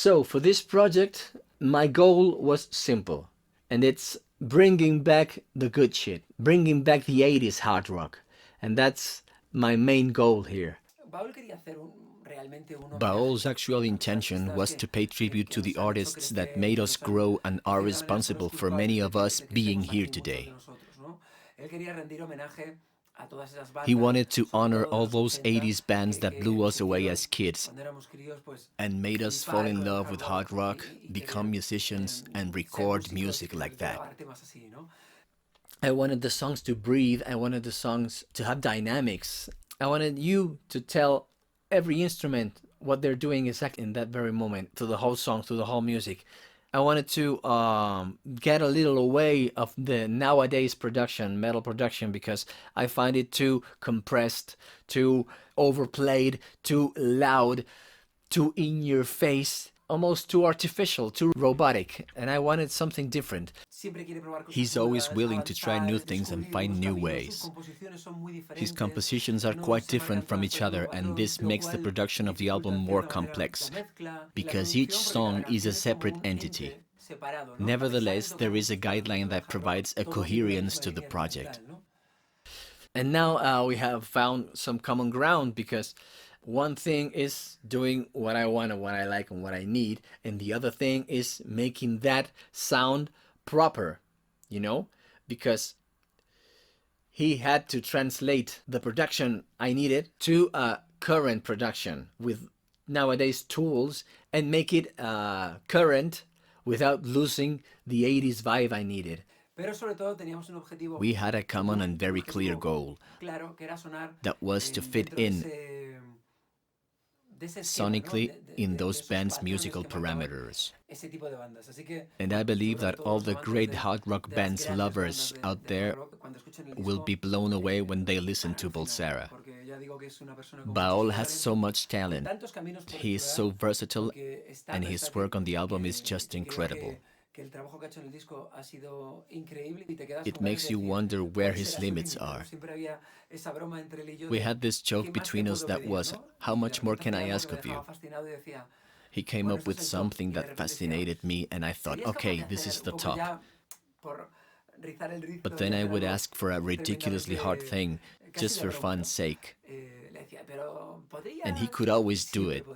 So for this project, my goal was simple, and it's bringing back the good shit, bringing back the 80s hard rock. And that's my main goal here. Baol's actual intention was to pay tribute to the artists that made us grow and are responsible for many of us being here today. He wanted to honor all those 80s bands that blew us away as kids and made us fall in love with hard rock, become musicians, and record music like that. I wanted the songs to breathe. I wanted the songs to have dynamics. I wanted you to tell every instrument what they're doing exactly in that very moment, to the whole song, to the whole music. I wanted to get a little away of the nowadays production, metal production, because I find it too compressed, too overplayed, too loud, too in your face, almost too artificial, too robotic. And I wanted something different. He's always willing to try new things and find new ways. His compositions are quite different from each other, and this makes the production of the album more complex, because each song is a separate entity. Nevertheless, there is a guideline that provides a coherence to the project. And now we have found some common ground, because one thing is doing what I want and what I like and what I need, and the other thing is making that sound proper, because he had to translate the production I needed to a current production with nowadays tools and make it current without losing the 80s vibe I needed. We had a common and very clear goal that was to fit in sonically in those bands' musical parameters. And I believe that all the great hard rock bands lovers out there will be blown away when they listen to Bulsara. Baol has so much talent. He is so versatile, and his work on the album is just incredible. It makes you wonder where his limits are. We had this joke between us that was, how much more can I ask of you? He came up with something that fascinated me, and I thought, okay, this is the top. But then I would ask for a ridiculously hard thing, just for fun's sake. And he could always do it.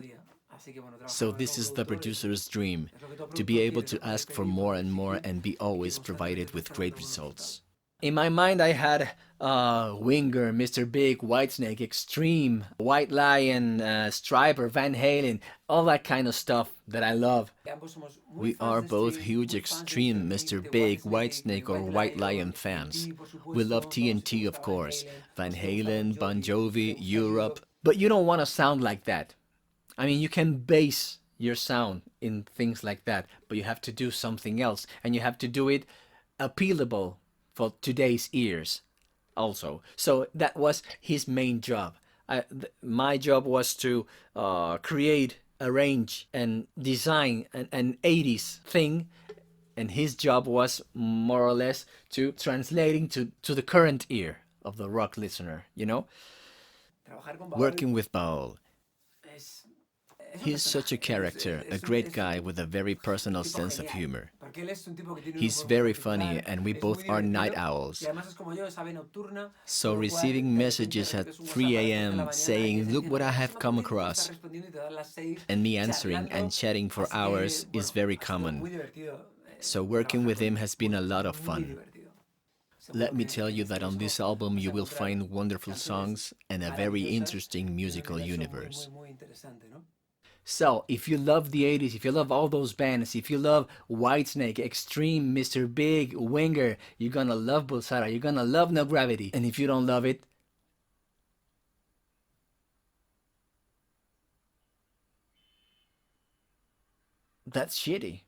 So this is the producer's dream, to be able to ask for more and more and be always provided with great results. In my mind, I had Winger, Mr. Big, Whitesnake, Extreme, White Lion, Striper, Van Halen, all that kind of stuff that I love. We are both huge Extreme, Mr. Big, Whitesnake or White Lion fans. We love TNT, of course, Van Halen, Bon Jovi, Europe. But you don't want to sound like that. I mean, you can base your sound in things like that, but you have to do something else, and you have to do it appealable for today's ears also. So that was his main job. My job was to create, arrange, and design an 80s thing, and his job was more or less to translating to the current ear of the rock listener, Working with Baol, he's such a character, a great guy with a very personal sense of humor. He's very funny, and we both are night owls. So receiving messages at 3 a.m. saying, look what I have come across, and me answering and chatting for hours is very common. So working with him has been a lot of fun. Let me tell you that on this album you will find wonderful songs and a very interesting musical universe. So, if you love the 80s, if you love all those bands, if you love Whitesnake, Extreme, Mr. Big, Winger, you're gonna love Bulsara, you're gonna love No Gravity. And if you don't love it, that's shitty.